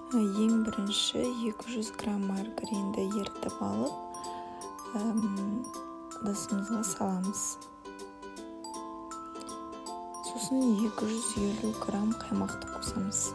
Ең бірінші 200 грамм маргаринді ерітіп алып, ыдысымызға саламыз. Сосын 250 грамм қаймақты қосамыз.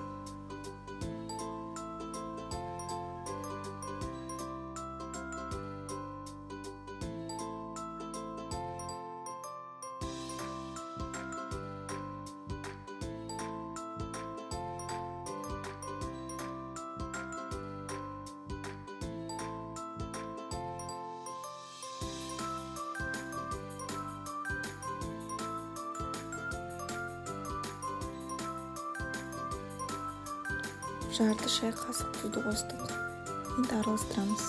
Жарты шай қасық тұзды қостық. Енді араластырамыз.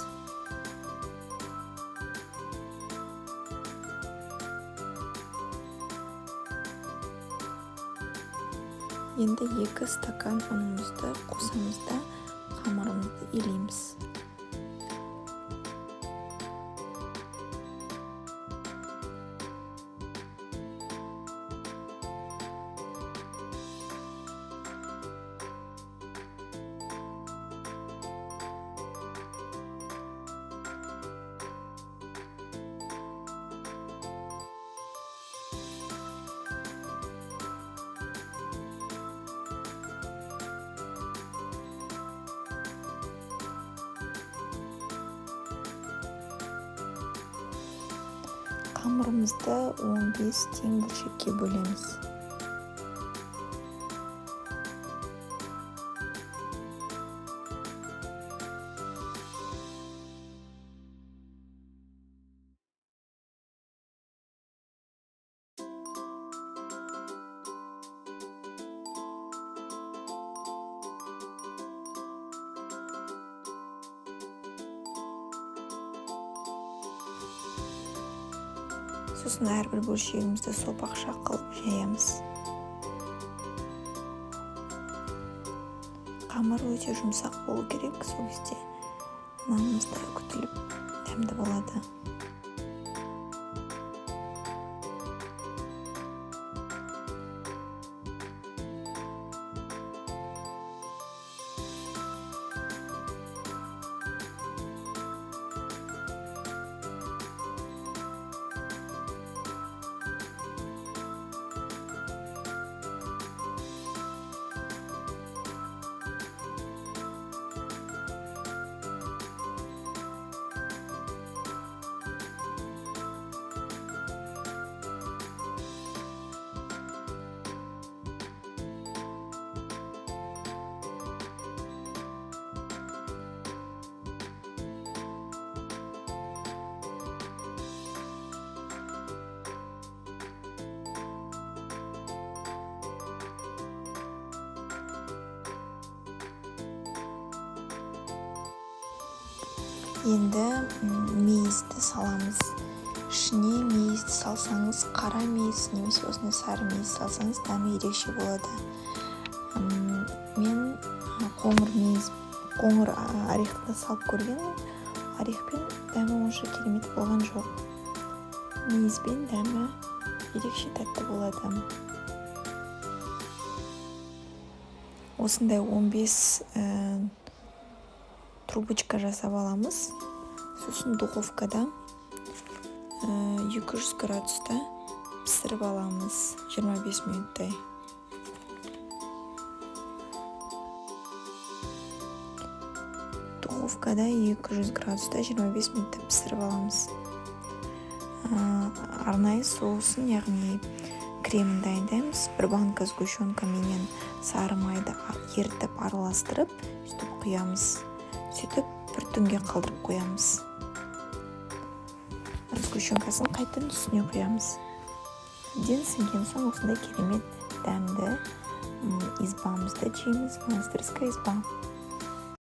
Енді 2 стакан ұнымызды қосамыз да қамырымызды илейміз. Қамырымызды 15 тең бөлшекке бөлеміз. Сосын әрбір бөлшегімізді сопақша қылып жаямыз. Қамыр өте жұмсақ болу керек, сол кезде нанымыз да күтіліп дәмді болады. Енді мейізді саламыз. Ішіне мейізді салсаңыз, қара мейіз немесе осындай сары мейіз салсаңыз, дәмі ерекше болады. Мен қоңыр орехты салып көрген, орехпен дәмі онша керемет болған жоқ. Мейізбен дәмі ерекше тәтті болады. Осындай 15 трубочка жасап аламыз. Сосын духовкада 200 градуста пісіріп аламыз 25 минуттай. Духовкада 200 градуста 25 минутта пісіріп аламыз. Арнайы соусын, яғни кремін дайындаймыз. Бір банка сгущенка менен сары майды ерітіп араластырып, сөйтіп құямыз. Сөйтіп бір түнге қалдырып қоямыз. Сгущенкасын қайтадан үстіне құямыз. Ден сіңген соң осындай керемет дәмді избамызды жейміз. Монастырская изба.